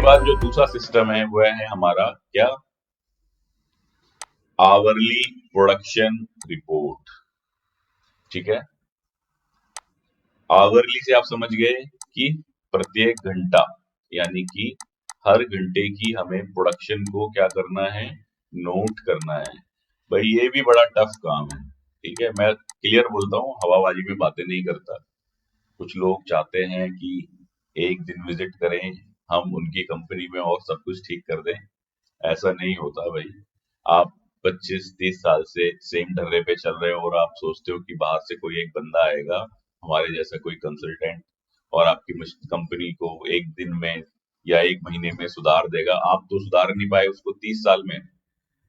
बाद जो दूसरा सिस्टम है वह है हमारा क्या, आवरली प्रोडक्शन रिपोर्ट। ठीक है, आवरली से आप समझ गए कि प्रत्येक घंटा, यानी कि हर घंटे की हमें प्रोडक्शन को क्या करना है, नोट करना है। भाई ये भी बड़ा टफ काम है। ठीक है, मैं क्लियर बोलता हूँ, हवाबाजी में बातें नहीं करता। कुछ लोग चाहते हैं कि एक दिन विजिट करें हम उनकी कंपनी में और सब कुछ ठीक कर दें। ऐसा नहीं होता भाई। आप 25-30 साल से सेम ढर्रे पे चल रहे हो और आप सोचते हो कि बाहर से कोई एक बंदा आएगा, हमारे जैसा कोई कंसल्टेंट, और आपकी कंपनी को एक दिन में या एक महीने में सुधार देगा। आप तो सुधार नहीं पाए उसको 30 साल में,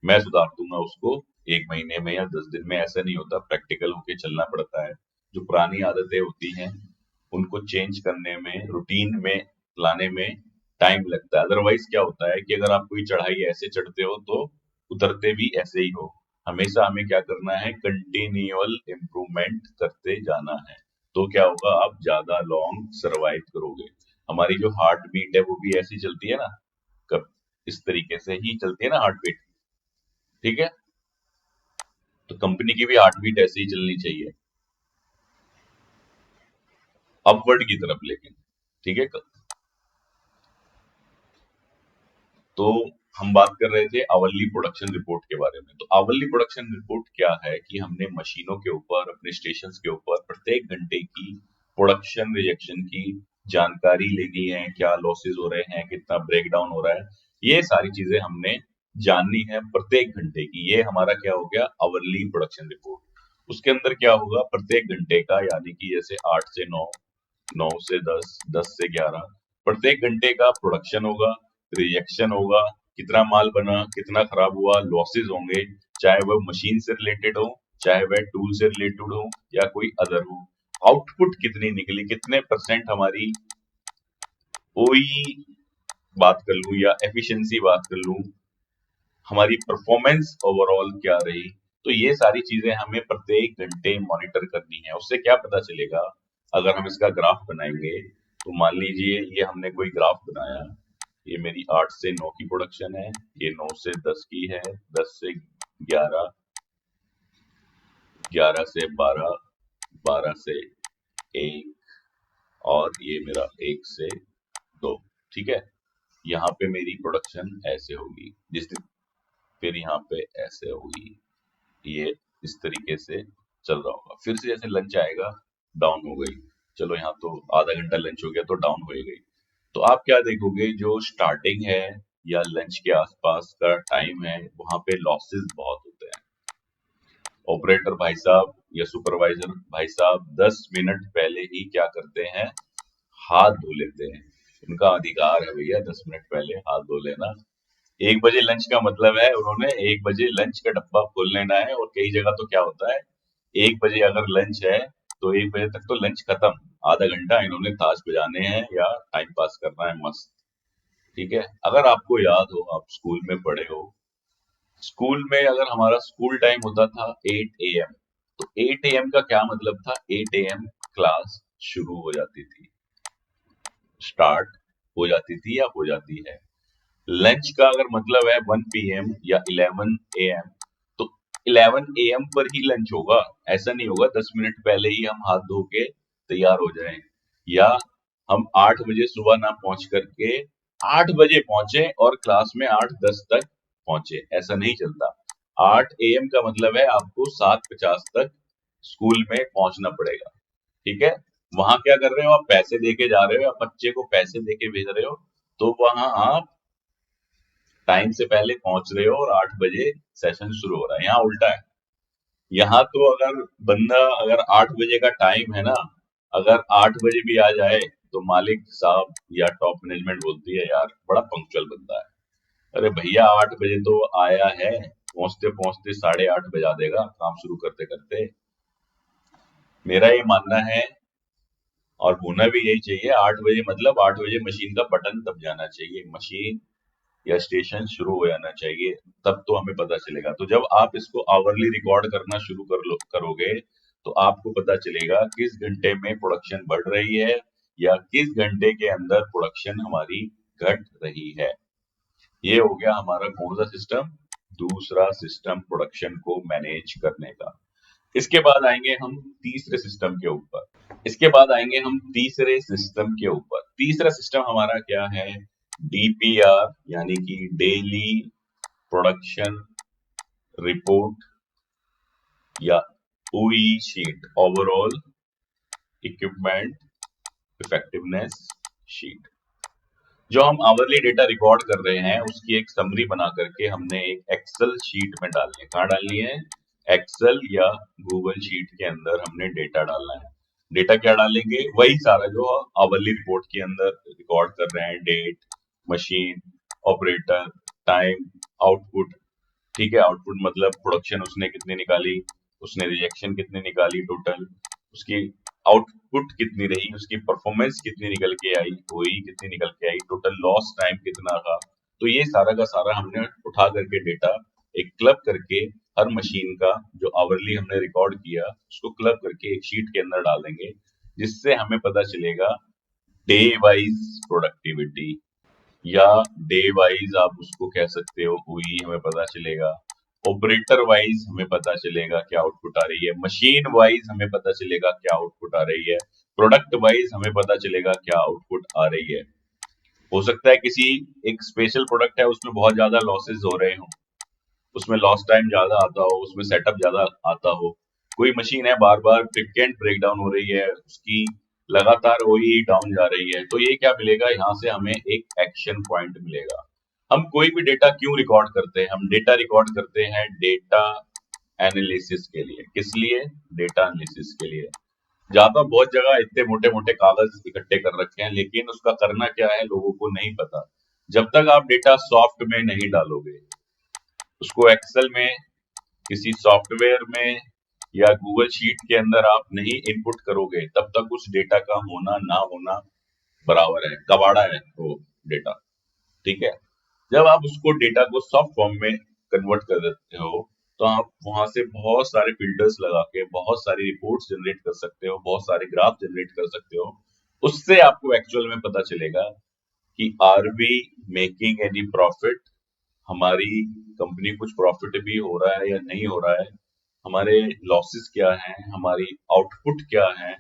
मैं सुधार दूंगा उसको एक महीने में या 10 दिन में। ऐसा नहीं होता, प्रैक्टिकल होके चलना पड़ता है। जो पुरानी आदतें होती हैं उनको चेंज करने में, रूटीन में लाने में टाइम लगता है। अदरवाइज क्या होता है कि अगर आप कोई चढ़ाई ऐसे चढ़ते हो तो उतरते भी ऐसे ही हो। हमेशा हमें क्या करना है, कंटिन्यूअल इम्प्रूवमेंट करते जाना है। तो क्या होगा, आप ज्यादा लॉन्ग सरवाइव करोगे। हमारी जो हार्ट बीट है वो भी ऐसी चलती है ना, कब इस तरीके से ही चलती है ना हार्ट बीट। ठीक है, तो कंपनी की भी हार्ट बीट ऐसे ही चलनी चाहिए, अपवर्ड की तरफ लेकिन। ठीक है, तो हम बात कर रहे थे आवरली प्रोडक्शन रिपोर्ट के बारे में। तो आवरली प्रोडक्शन रिपोर्ट क्या है कि हमने मशीनों के ऊपर, अपने स्टेशंस के ऊपर प्रत्येक घंटे की प्रोडक्शन रिजेक्शन की जानकारी लेनी है। क्या लॉसेस हो रहे हैं, कितना ब्रेक डाउन हो रहा है, ये सारी चीजें हमने जाननी है प्रत्येक घंटे की। ये हमारा क्या हो गया, आवरली प्रोडक्शन रिपोर्ट। उसके अंदर क्या होगा, प्रत्येक घंटे का, यानी कि जैसे 8 से 9, 9 से 10, 10 से 11, प्रत्येक घंटे का प्रोडक्शन होगा, रिजेक्शन होगा, कितना माल बना, कितना खराब हुआ, लॉसेस होंगे, चाहे वह मशीन से रिलेटेड हो, चाहे वह टूल से रिलेटेड हो या कोई अदर हो। आउटपुट कितनी निकली, कितने परसेंट हमारी ओई बात कर लूं या एफिशिएंसी बात कर लूं, हमारी परफॉर्मेंस ओवरऑल क्या रही। तो ये सारी चीजें हमें प्रत्येक घंटे मॉनिटर करनी है। उससे क्या पता चलेगा, अगर हम इसका ग्राफ बनाएंगे, तो मान लीजिए ये हमने कोई ग्राफ बनाया, ये मेरी 8 से 9 की प्रोडक्शन है, ये 9 से 10 की है, 10 से 11, 11 से 12, 12 से 1, और ये मेरा 1 से 2। ठीक है, यहाँ पे मेरी प्रोडक्शन ऐसे होगी, जिस दिन फिर यहाँ पे ऐसे होगी, ये इस तरीके से चल रहा होगा। फिर से जैसे लंच आएगा, डाउन हो गई। चलो यहाँ तो आधा घंटा लंच हो गया तो डाउन हो ही गई। तो आप क्या देखोगे, जो स्टार्टिंग है या लंच के आसपास का टाइम है, वहां पे लॉसेस बहुत होते हैं। ऑपरेटर भाई साहब या सुपरवाइजर भाई साहब 10 मिनट पहले ही क्या करते हैं, हाथ धो लेते हैं। उनका अधिकार है भैया 10 मिनट पहले हाथ धो लेना। 1 बजे लंच का मतलब है उन्होंने 1 बजे लंच का डब्बा खोल लेना है। और कई जगह तो क्या होता है, 1 बजे अगर लंच है तो 1 बजे तक तो लंच खत्म, आधा घंटा इन्होंने ताश बजाने हैं या टाइम पास करना है मस्त। ठीक है, अगर आपको याद हो, आप स्कूल में पढ़े हो, स्कूल में अगर हमारा स्कूल टाइम होता था 8 AM, तो 8 AM का क्या मतलब था, 8 AM क्लास शुरू हो जाती थी, स्टार्ट हो जाती थी या हो जाती है। लंच का अगर मतलब है 1 PM या 11 AM, तो 11 AM पर ही लंच होगा। ऐसा नहीं होगा 10 मिनट पहले ही हम हाथ धो के तैयार हो जाएं, या हम 8 बजे सुबह ना पहुंच करके 8 बजे पहुंचे और क्लास में 8:10 तक पहुंचे। ऐसा नहीं चलता। 8 AM का मतलब है आपको 7:50 तक स्कूल में पहुंचना पड़ेगा। ठीक है, वहां क्या कर रहे हो, आप पैसे देके जा रहे हो या बच्चे को पैसे देके भेज रहे हो, तो वहां आप टाइम से पहले पहुंच रहे हो और 8 बजे सेशन शुरू हो रहा है। यहाँ उल्टा है। यहाँ तो अगर बंदा, अगर 8 बजे का टाइम है ना, अगर 8 बजे भी आ जाए तो मालिक साहब या टॉप मैनेजमेंट बोलती है यार बड़ा पंक्चुअल बंदा है। अरे भैया 8 बजे तो आया है, पहुंचते पहुंचते 8:30 बजा देगा काम शुरू करते करते। मेरा ये मानना है, और होना भी यही चाहिए, 8 बजे मतलब 8 बजे मशीन का बटन दब जाना चाहिए, मशीन या स्टेशन शुरू हो जाना चाहिए, तब तो हमें पता चलेगा। तो जब आप इसको आवरली रिकॉर्ड करना शुरू करोगे, तो आपको पता चलेगा किस घंटे में प्रोडक्शन बढ़ रही है या किस घंटे के अंदर प्रोडक्शन हमारी घट रही है। ये हो गया हमारा कौन सा सिस्टम, दूसरा सिस्टम प्रोडक्शन को मैनेज करने का। इसके बाद आएंगे हम तीसरे सिस्टम के ऊपर। तीसरा सिस्टम हमारा क्या है, डीपीआर यानी कि डेली प्रोडक्शन रिपोर्ट या ओई sheet, overall equipment effectiveness sheet. जो हम आवरली डेटा रिकॉर्ड कर रहे हैं उसकी एक समरी बना करके हमने एक एक्सेल शीट में डालनी है। कहाँ डालनी है, एक्सेल या गूगल शीट के अंदर हमने डेटा डालना है। डेटा क्या डालेंगे, वही सारा जो आवरली रिपोर्ट के अंदर रिकॉर्ड कर रहे हैं, date, machine, operator, time, output. ठीक है, आउटपुट मतलब प्रोडक्शन उसने कितनी निकाली, उसने रिजेक्शन कितनी निकाली, टोटल उसकी आउटपुट कितनी रही, उसकी परफॉर्मेंस कितनी निकल के आई, वही कितनी निकल के आई, टोटल लॉस टाइम कितना था। तो ये सारा का सारा हमने उठा करके डेटा एक क्लब करके हर मशीन का जो आवरली हमने रिकॉर्ड किया उसको क्लब करके एक शीट के अंदर डाल देंगे, जिससे हमें पता चलेगा डे वाइज प्रोडक्टिविटी, या डे वाइज आप उसको कह सकते हो, वही हमें पता चलेगा। ऑपरेटर वाइज हमें पता चलेगा क्या आउटपुट आ रही है, मशीन वाइज हमें पता चलेगा क्या आउटपुट आ रही है, प्रोडक्ट वाइज हमें पता चलेगा क्या आउटपुट आ रही है। हो सकता है किसी एक स्पेशल प्रोडक्ट है उसमें बहुत ज्यादा लॉसेस हो रहे हो, उसमें लॉस टाइम ज्यादा आता हो, उसमें सेटअप ज्यादा आता हो। कोई मशीन है बार बार फ्रिक्वेंट ब्रेकडाउन हो रही है, उसकी लगातार वही डाउन जा रही है, तो ये क्या मिलेगा, यहाँ से हमें एक एक्शन पॉइंट मिलेगा। हम कोई भी डेटा क्यों रिकॉर्ड करते हैं, हम डेटा रिकॉर्ड करते हैं डेटा एनालिसिस के लिए। किस लिए, डेटा एनालिसिस के लिए। ज्यादा बहुत जगह इतने मोटे मोटे कागज इकट्ठे कर रखे हैं, लेकिन उसका करना क्या है लोगों को नहीं पता। जब तक आप डेटा सॉफ्ट में नहीं डालोगे, उसको एक्सेल में, किसी सॉफ्टवेयर में या गूगल शीट के अंदर आप नहीं इनपुट करोगे, तब तक उस डेटा का होना ना होना बराबर है, कबाड़ा है वो डेटा। ठीक है, जब आप उसको डेटा को सॉफ्ट फॉर्म में कन्वर्ट कर देते हो, तो आप वहां से बहुत सारे फिल्टर्स लगा के बहुत सारी रिपोर्ट्स जनरेट कर सकते हो, बहुत सारे ग्राफ जनरेट कर सकते हो। उससे आपको एक्चुअल में पता चलेगा कि are we making any profit, हमारी कंपनी कुछ प्रॉफिट भी हो रहा है या नहीं हो रहा है, हमारे लॉसेस क्या हैं, हमारी आउटपुट क्या है,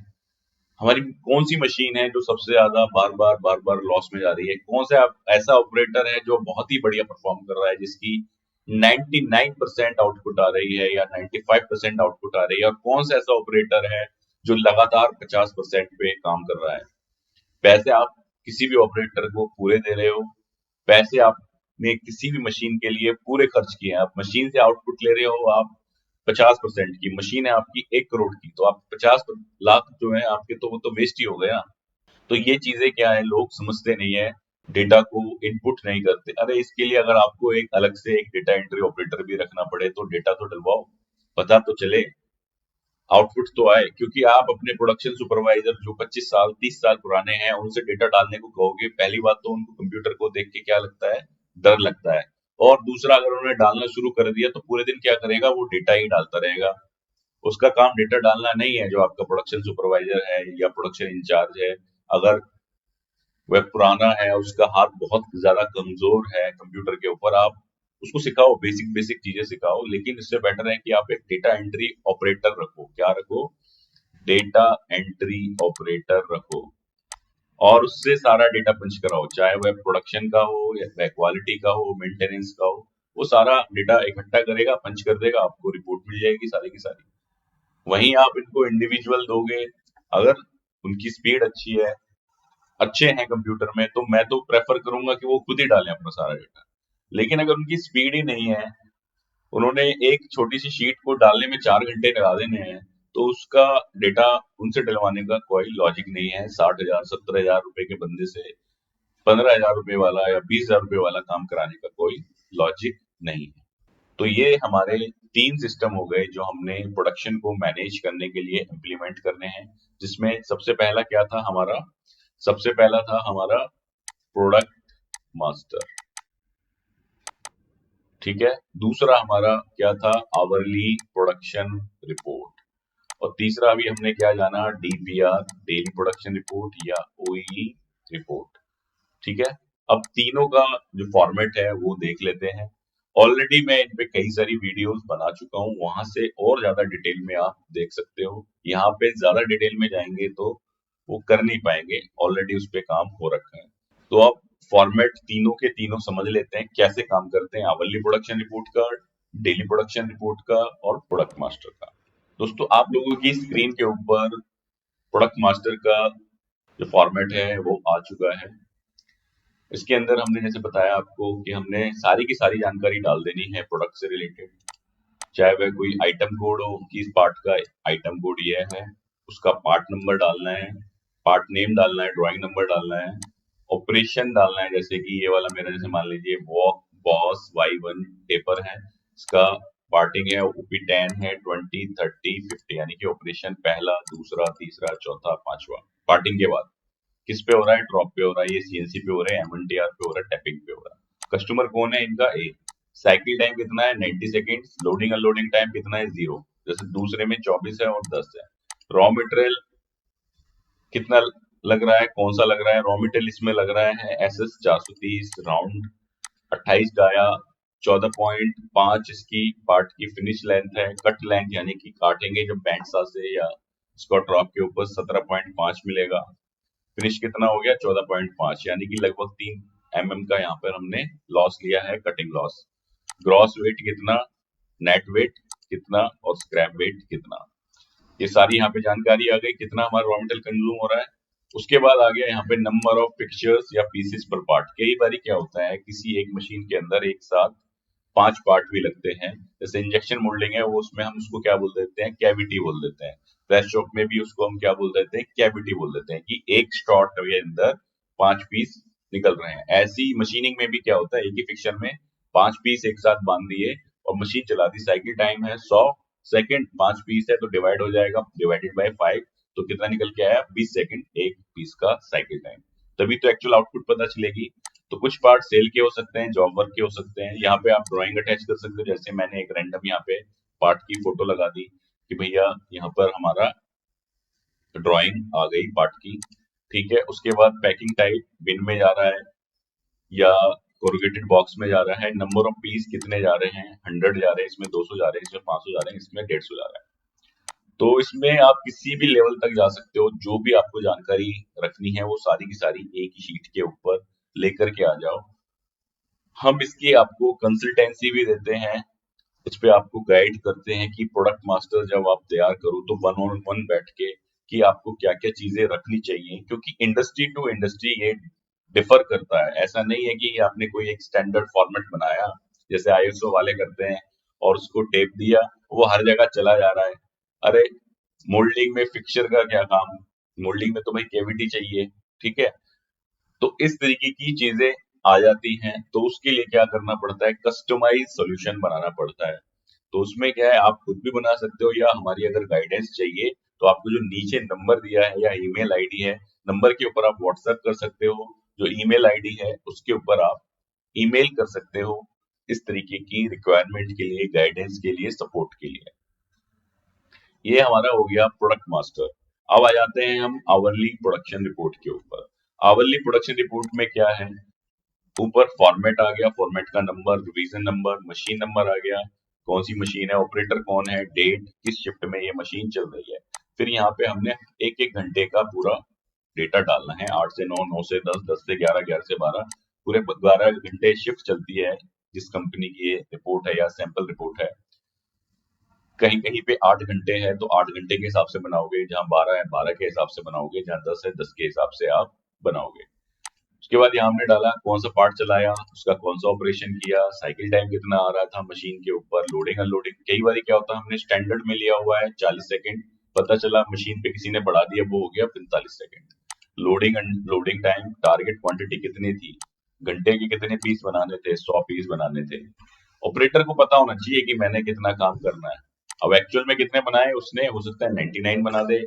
हमारी कौन सी मशीन है जो सबसे ज्यादा बार बार लॉस में जा रही है, कौन सा ऐसा ऑपरेटर है जो बहुत ही बढ़िया परफॉर्म कर रहा है, जिसकी 99% आउटपुट आ रही है या 95% आउटपुट आ रही है, और कौन सा ऐसा ऑपरेटर है जो लगातार 50% पे काम कर रहा है। पैसे आप किसी भी ऑपरेटर को पूरे दे रहे हो, पैसे आपने किसी भी मशीन के लिए पूरे खर्च किए हैं, आप मशीन से आउटपुट ले रहे हो आप 50% की, मशीन है आपकी 1 करोड़ की, तो आप 50 लाख जो है आपके, तो वो तो वेस्ट ही हो गया। तो ये चीजें क्या है, लोग समझते नहीं है, डेटा को इनपुट नहीं करते। अरे इसके लिए अगर आपको एक अलग से एक डेटा एंट्री ऑपरेटर भी रखना पड़े तो डेटा तो डलवाओ, पता तो चले, आउटपुट तो आए। क्योंकि आप अपने प्रोडक्शन सुपरवाइजर जो 25 साल 30 साल पुराने हैं उनसे डेटा डालने को कहोगे, पहली बात तो उनको कंप्यूटर को देख के क्या लगता है, डर लगता है। और दूसरा, अगर उन्होंने डालना शुरू कर दिया तो पूरे दिन क्या करेगा, वो डेटा ही डालता रहेगा। उसका काम डेटा डालना नहीं है। जो आपका प्रोडक्शन सुपरवाइजर है या प्रोडक्शन इंचार्ज है, अगर वह पुराना है, उसका हाथ बहुत ज्यादा कमजोर है कंप्यूटर के ऊपर, आप उसको सिखाओ, बेसिक बेसिक चीजें सिखाओ। लेकिन इससे बेटर है कि आप एक डेटा एंट्री ऑपरेटर रखो। क्या रखो, डेटा एंट्री ऑपरेटर रखो, और उससे सारा डेटा पंच कराओ, चाहे वह प्रोडक्शन का हो या वह क्वालिटी का हो, मेंटेनेंस का हो। वो सारा डेटा इकट्ठा करेगा, पंच कर देगा, आपको रिपोर्ट मिल जाएगी सारी की सारी। वहीं आप इनको इंडिविजुअल दोगे, अगर उनकी स्पीड अच्छी है, अच्छे हैं कंप्यूटर में, तो मैं तो प्रेफर करूंगा कि वो खुद ही डालें अपना सारा डेटा। लेकिन अगर उनकी स्पीड ही नहीं है, उन्होंने एक छोटी सी शीट को डालने में 4 घंटे लगा देने हैं, तो उसका डेटा उनसे डलवाने का कोई लॉजिक नहीं है। 60,000 70,000 रुपए के बंदे से 15,000 रुपए वाला या 20,000 रुपए वाला काम कराने का कोई लॉजिक नहीं है। तो ये हमारे 3 सिस्टम हो गए जो हमने प्रोडक्शन को मैनेज करने के लिए इम्प्लीमेंट करने हैं। जिसमें सबसे पहला क्या था हमारा, सबसे पहला था हमारा प्रोडक्ट मास्टर। ठीक है, दूसरा हमारा क्या था, आवरली प्रोडक्शन रिपोर्ट। और तीसरा अभी हमने क्या जाना, डीपीआर डेली प्रोडक्शन रिपोर्ट या ओई रिपोर्ट। ठीक है, अब तीनों का जो फॉर्मेट है वो देख लेते हैं। ऑलरेडी मैं इन पे कई सारी वीडियोस बना चुका हूँ, वहां से और ज्यादा डिटेल में आप देख सकते हो। यहाँ पे ज्यादा डिटेल में जाएंगे तो वो कर नहीं पाएंगे, ऑलरेडी उस पे काम हो रखा है। तो आप फॉर्मेट तीनों के तीनों समझ लेते हैं कैसे काम करते हैं, आवरली प्रोडक्शन रिपोर्ट का, डेली प्रोडक्शन रिपोर्ट का और प्रोडक्ट मास्टर का। दोस्तों आप लोगों की स्क्रीन के ऊपर प्रोडक्ट मास्टर का जो फॉर्मेट है वो आ चुका है। इसके अंदर हमने जैसे बताया आपको कि हमने सारी की सारी जानकारी डाल देनी है प्रोडक्ट से रिलेटेड, चाहे वह कोई आइटम कोड हो कि इस पार्ट का आइटम कोड ये है, उसका पार्ट नंबर डालना है, पार्ट नेम डालना है, ड्राइंग नंबर डालना है, ऑपरेशन डालना है, जैसे कि ये वाला मेरा जैसे मान लीजिए वॉक बॉस Y1 पेपर है, इसका पार्टिंग है OP10 है 20 30 50, यानी कि ऑपरेशन पहला दूसरा तीसरा चौथा पांचवा पार्टिंग के बाद किस पे हो रहा है, ड्रॉप पे हो रहा है, ये CNC पे हो रहा है, MNTR पे हो रहा है, टैपिंग पे हो रहा है। कस्टमर कौन है इनका, ए। साइकिल टाइम कितना है 90 सेकेंड, लोडिंग अनलोडिंग टाइम कितना है 0, जैसे दूसरे में 24 है और 10 है। रॉ मटेरियल कितना लग रहा है, कौन सा लग रहा है, रॉ मटेरियल इसमें लग रहा है SS 430 राउंड 28 डाया 14.5 इसकी पार्ट की फिनिश लेंथ है, कट लेंथ यानी कि काटेंगे जब बैंड सा से या स्कॉट ड्रॉप के ऊपर 17.5 मिलेगा। फिनिश कितना हो गया 14.5, यानी कि लगभग 3 mm का यहाँ पर हमने लॉस लिया है, कटिंग लॉस। ग्रॉस वेट कितना, नेट वेट कितना और स्क्रैप वेट कितना, ये सारी यहाँ पे जानकारी आ गई, कितना हमारा रॉ मटेरियल कंज्यूम हो रहा है। उसके बाद आ गया यहाँ पे नंबर ऑफ फिक्चर्स या पीसेस पर पार्ट। कई बार क्या होता है किसी एक मशीन के अंदर एक साथ 5 पार्ट भी लगते हैं, जैसे इंजेक्शन मोल्डिंग है वो, उसमें हम उसको क्या बोल देते हैं, कैविटी बोल देते हैं। प्रेस शॉप में भी उसको हम क्या बोल देते हैं, कैविटी बोल देते हैं, कि एक स्लॉट के अंदर 5 पीस निकल रहे हैं। ऐसी मशीनिंग में भी क्या होता है, एक ही फिक्चर में 5 पीस एक साथ बांध दिए और मशीन चला दी, साइकिल टाइम है 100 सेकेंड, 5 पीस है तो डिवाइड हो जाएगा, डिवाइडेड बाय 5, तो कितना निकल के आया 20 सेकेंड एक पीस का साइकिल टाइम। तभी तो एक्चुअल आउटपुट पता चलेगी। तो कुछ पार्ट सेल के हो सकते हैं, जॉब वर्क के हो सकते हैं। यहाँ पे आप ड्राइंग अटैच कर सकते हो, जैसे मैंने एक रैंडम यहाँ पे पार्ट की फोटो लगा दी कि भैया यहाँ पर हमारा ड्राइंग आ गई पार्ट की, ठीक है। उसके बाद पैकिंग टाइप बिन में जा रहा है या कोरुगेटेड बॉक्स में जा रहा है, नंबर ऑफ पीस कितने जा रहे हैं, 100 जा रहे हैं, इसमें 200 जा रहे हैं, इसमें 500 जा रहे हैं, इसमें 150 जा रहा है। तो इसमें आप किसी भी लेवल तक जा सकते हो, जो भी आपको जानकारी रखनी है वो सारी की सारी एक ही शीट के ऊपर लेकर के आ जाओ। हम इसकी आपको कंसल्टेंसी भी देते हैं, इस पे आपको गाइड करते हैं कि प्रोडक्ट मास्टर जब आप तैयार करो तो 1 on 1 बैठ के कि आपको क्या क्या चीजें रखनी चाहिए, क्योंकि इंडस्ट्री टू इंडस्ट्री ये डिफर करता है। ऐसा नहीं है कि आपने कोई एक स्टैंडर्ड फॉर्मेट बनाया जैसे ISO वाले करते हैं और उसको टेप दिया, वो हर जगह चला जा रहा है। अरे मोल्डिंग में फिक्सचर का क्या काम, मोल्डिंग में तो भाई केविटी चाहिए, ठीक है। तो इस तरीके की चीजें आ जाती हैं, तो उसके लिए क्या करना पड़ता है, कस्टमाइज सॉल्यूशन बनाना पड़ता है। तो उसमें क्या है, आप खुद भी बना सकते हो या हमारी अगर गाइडेंस चाहिए तो आपको जो नीचे नंबर दिया है या ईमेल आईडी है, नंबर के ऊपर आप व्हाट्सएप कर सकते हो, जो ईमेल आईडी है उसके ऊपर आप ईमेल कर सकते हो, इस तरीके की रिक्वायरमेंट के लिए, गाइडेंस के लिए, सपोर्ट के लिए। ये हमारा हो गया प्रोडक्ट मास्टर। अब आ जाते हैं हम आवरली प्रोडक्शन रिपोर्ट के ऊपर। आवरली प्रोडक्शन रिपोर्ट में क्या है, ऊपर फॉर्मेट आ गया, फॉर्मेट का number, revision number, machine number आ गया, कौन सी मशीन है, ऑपरेटर कौन है, डेट, किस शिफ्ट में ये मशीन चल रही है। फिर यहाँ पे हमने एक एक घंटे का पूरा डेटा डालना है, 8 से 9, 9 से 10, 10 से 11, 11 से 12, पूरे 12 घंटे शिफ्ट चलती है जिस कंपनी की ये रिपोर्ट है या सैंपल रिपोर्ट है। कहीं कहीं पे 8 घंटे है तो 8 घंटे के हिसाब से बनाओगे, जहाँ 12 है 12 के हिसाब से बनाओगे, जहाँ 10 है 10 के हिसाब से आप बनाओगे। उसके बाद यहाँ हमने डाला कौन सा पार्ट चलाया, उसका कौन सा ऑपरेशन किया, साइकिल टाइम कितना आ रहा था मशीन के ऊपर, लोडिंग अनलोडिंग। कई बार क्या होता है हमने स्टैंडर्ड में लिया हुआ है 40 सेकेंड, पता चला मशीन पे किसी ने बढ़ा दिया, वो हो गया 45 second. Loading unloading time, target quantity कितनी थी, घंटे के कितने पीस बनाने थे, 100 पीस बनाने थे। ऑपरेटर को पता होना चाहिए कि मैंने कितना काम करना है। अब एक्चुअल में कितने बनाए उसने, हो सकता है 99 बना दे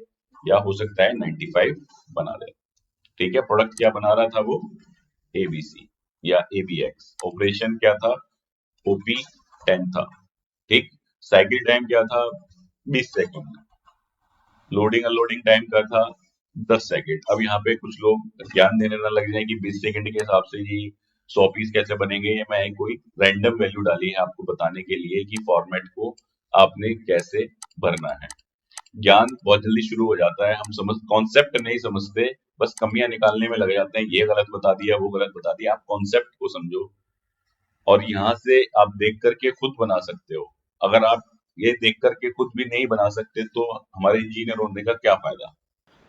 या हो सकता है 95 बना दे, ठीक है। प्रोडक्ट क्या बना रहा था वो, ABC या ABX। ऑपरेशन क्या था, OP10 था, ठीक। साइकिल टाइम क्या था, 20 सेकेंड। लोडिंग अनलोडिंग टाइम का था 10 सेकंड। अब यहाँ पे कुछ लोग ज्ञान देने ना लग जाए कि 20 सेकंड के हिसाब से ये 100 पीस कैसे बनेंगे। ये मैं कोई रैंडम वैल्यू डाली है आपको बताने के लिए कि फॉर्मेट को आपने कैसे भरना है। ज्ञान बहुत जल्दी शुरू हो जाता है, हम समझ कॉन्सेप्ट नहीं समझते, बस कमियां निकालने में लग जाते हैं, ये गलत बता दिया वो गलत बता दिया। आप कॉन्सेप्ट को समझो और यहाँ से आप देख करके खुद बना सकते हो। अगर आप ये देख करके खुद भी नहीं बना सकते तो हमारे इंजीनियर होने का क्या फायदा।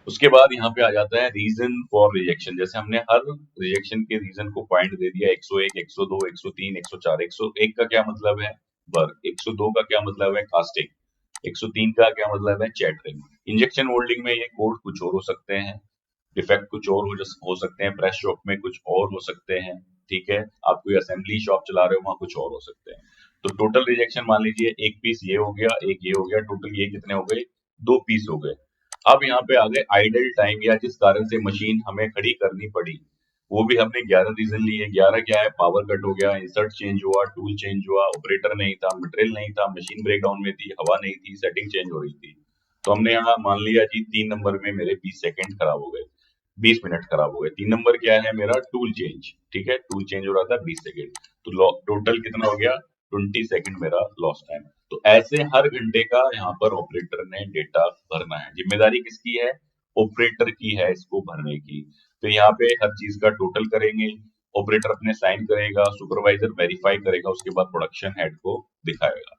उसके बाद यहाँ पे आ जाता है रीजन फॉर रिजेक्शन। जैसे हमने हर रिजेक्शन के रीजन को पॉइंट दे दिया, 101, 102, 103, 104। 101 का क्या मतलब है, वर्क। 102 का क्या मतलब है, कास्टिंग। 103 का क्या मतलब है, चैटरिंग। इंजेक्शन मोल्डिंग में ये कोड कुछ और हो सकते हैं, डिफेक्ट कुछ और हो सकते हैं, प्रेस शॉप में कुछ और हो सकते हैं, ठीक है। आप कोई असेंबली शॉप चला रहे हो वहां कुछ और हो सकते हैं। तो टोटल रिजेक्शन मान लीजिए एक पीस ये हो गया, एक ये हो गया, टोटल ये कितने हो गए, 2 पीस हो गए। अब यहाँ पे आ गए आइडल टाइम, या जिस कारण से मशीन हमें खड़ी करनी पड़ी, वो भी हमने 11 रीजन लिए। 11 क्या है, पावर कट हो गया, इंसर्ट चेंज हुआ, टूल चेंज हुआ, ऑपरेटर नहीं था, मटेरियल नहीं था, मशीन ब्रेकडाउन में थी, हवा नहीं थी, सेटिंग चेंज हो रही थी। तो हमने यहाँ मान लिया जी 3 नंबर में मेरे 20 सेकंड खराब हो गए, 20 मिनट खराब हो गए। 3 नंबर क्या है मेरा, टूल चेंज, ठीक है, टूल चेंज हो रहा था 20 सेकंड। तो टोटल कितना हो गया, 20 सेकंड मेरा लॉस टाइम। तो ऐसे हर घंटे का यहाँ पर ऑपरेटर ने डेटा भरना है। जिम्मेदारी किसकी है, ऑपरेटर की है इसको भरने की। तो यहाँ पे हर चीज का टोटल करेंगे, ऑपरेटर अपने साइन करेगा, सुपरवाइजर वेरीफाई करेगा, उसके बाद प्रोडक्शन हेड को दिखाएगा।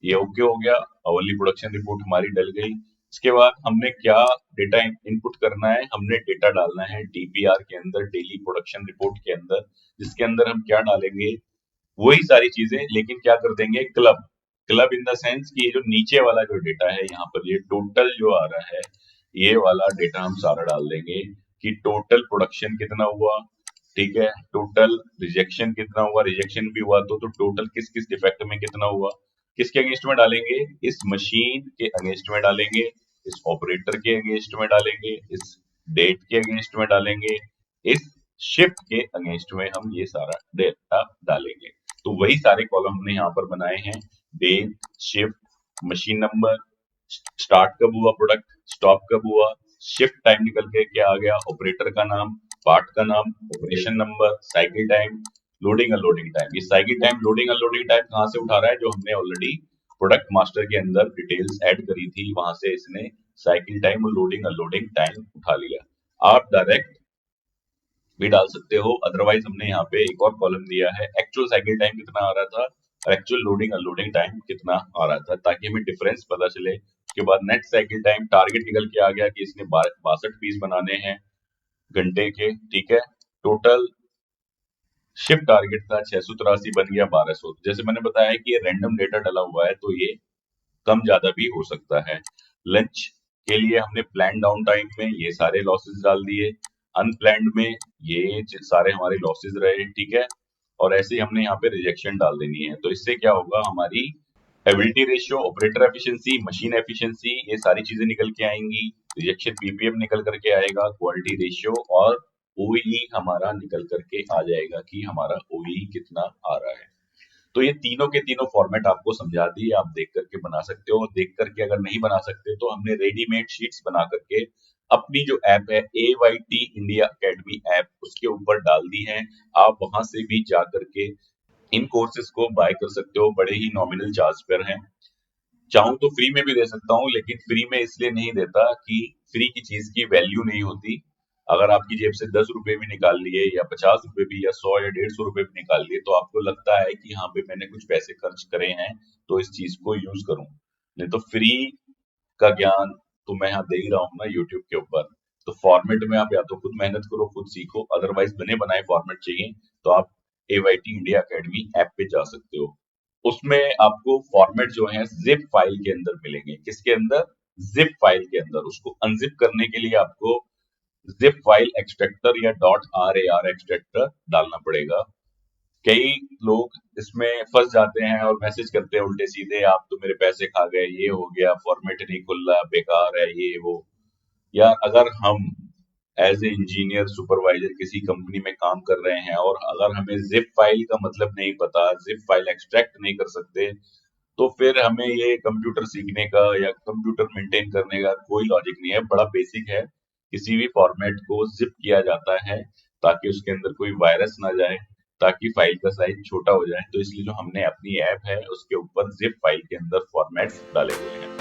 ये ओके हो गया, अवली प्रोडक्शन रिपोर्ट हमारी डल गई। इसके बाद हमने क्या डेटा इनपुट करना है, हमने डेटा डालना है डीपीआर के अंदर, डेली प्रोडक्शन रिपोर्ट के अंदर, जिसके अंदर हम क्या डालेंगे, वही सारी चीजें, लेकिन क्या कर देंगे, club. Club in the sense कि ये जो नीचे वाला जो डेटा है यहाँ पर, ये टोटल जो आ रहा है, ये वाला डेटा हम सारा डाल देंगे कि टोटल प्रोडक्शन कितना हुआ, ठीक है, टोटल रिजेक्शन कितना हुआ, रिजेक्शन भी हुआ तो टोटल किस किस डिफेक्ट में कितना हुआ। किसके अगेंस्ट में डालेंगे, इस मशीन के अगेंस्ट में डालेंगे, इस ऑपरेटर के अगेंस्ट में डालेंगे, इस डेट के अगेंस्ट में डालेंगे, इस शिफ्ट के अगेंस्ट में हम ये सारा डेटा डालेंगे। तो वही सारे कॉलम हमने यहाँ पर बनाए हैं, day, shift, machine number, start कब हुआ प्रोडक्ट, स्टॉप कब हुआ, शिफ्ट टाइम निकल के क्या आ गया, ऑपरेटर का नाम, पार्ट का नाम, operation number, cycle time, loading unloading time. ये cycle time, loading unloading time कहाँ से उठा रहा है, जो हमने ऑलरेडी प्रोडक्ट मास्टर के अंदर डिटेल्स ऐड करी थी, वहां से इसने साइकिल टाइम और लोडिंग अनलोडिंग टाइम उठा लिया। आप डायरेक्ट भी डाल सकते हो, अदरवाइज हमने यहाँ पे एक और कॉलम दिया है, एक्चुअल साइकिल टाइम कितना आ रहा था और एक्चुअल लोडिंग अनलोडिंग टाइम कितना आ रहा था, ताकि हमें डिफरेंस पता चले। उसके बाद नेट साइकिल टाइम, टारगेट निकल के आ गया कि इसने 62 पीस बनाने हैं घंटे के, ठीक है। टोटल शिफ्ट टारगेट था 683, बन गया 1200। जैसे मैंने बताया कि ये रैंडम डेटा डला हुआ है तो ये कम ज्यादा भी हो सकता है। लंच के लिए हमने प्लान डाउन टाइम में ये सारे लॉसेस डाल दिए, अनप्लैंड में ये सारे हमारे लॉसेस रहे, ठीक है। और ऐसे ही हमने यहाँ पे रिजेक्शन डाल देनी है। तो इससे क्या होगा, हमारी ability ratio, operator efficiency, machine efficiency, ये सारी चीजें निकल के आएंगी। रिजेक्शन पीपीएम निकल करके आएगा, क्वालिटी रेशियो, और ओई हमारा निकल करके आ जाएगा कि हमारा ओई कितना आ रहा है। तो ये तीनों के तीनों फॉर्मेट आपको समझा दिए, आप देख करके बना सकते हो। देख करके अगर नहीं बना सकते तो हमने रेडीमेड शीट्स बना करके अपनी जो ऐप है AYT इंडिया अकेडमी ऐप, उसके ऊपर डाल दी है। आप वहां से भी जा करके इन कोर्सेज को बाय कर सकते हो, बड़े ही नॉमिनल चार्ज पर हैं। चाहूँ तो फ्री में भी दे सकता हूँ, लेकिन फ्री में इसलिए नहीं देता कि फ्री की चीज की वैल्यू नहीं होती। अगर आपकी जेब से 10 रुपए भी निकाल लिए, या 50 रुपए भी, या 100 या 150 रुपए भी निकाल लिए, तो आपको लगता है कि हाँ पे मैंने कुछ पैसे खर्च करे हैं तो इस चीज को यूज करूं। नहीं तो फ्री का ज्ञान तो मैं यहाँ दे ही रहा हूँ ना यूट्यूब के ऊपर। तो फॉर्मेट में आप या तो खुद मेहनत करो, खुद सीखो, अदरवाइज बने बनाए फॉर्मेट चाहिए तो आप AYT इंडिया अकेडमी ऐप पे जा सकते हो। उसमें आपको फॉर्मेट जो है जिप फाइल के अंदर मिलेंगे। किसके अंदर, जिप फाइल के अंदर। उसको अनजिप करने के लिए आपको जिप फाइल एक्सट्रैक्टर या .rar एक्सट्रैक्टर डालना पड़ेगा। कई लोग इसमें फंस जाते हैं और मैसेज करते हैं उल्टे सीधे, आप तो मेरे पैसे खा गए, ये हो गया, फॉर्मेट नहीं खुल रहा, बेकार है ये वो। या अगर हम एज ए इंजीनियर सुपरवाइजर किसी कंपनी में काम कर रहे हैं और अगर हमें जिप फाइल का मतलब नहीं पता, जिप फाइल एक्सट्रैक्ट नहीं कर सकते, तो फिर हमें ये कंप्यूटर सीखने का या कंप्यूटर मेंटेन करने का कोई लॉजिक नहीं है। बड़ा बेसिक है, किसी भी फॉर्मेट को जिप किया जाता है ताकि उसके अंदर कोई वायरस ना जाए, ताकि फाइल का साइज छोटा हो जाए। तो इसलिए जो हमने अपनी ऐप है उसके ऊपर जिप फाइल के अंदर फॉर्मेट्स डाले हुए हैं।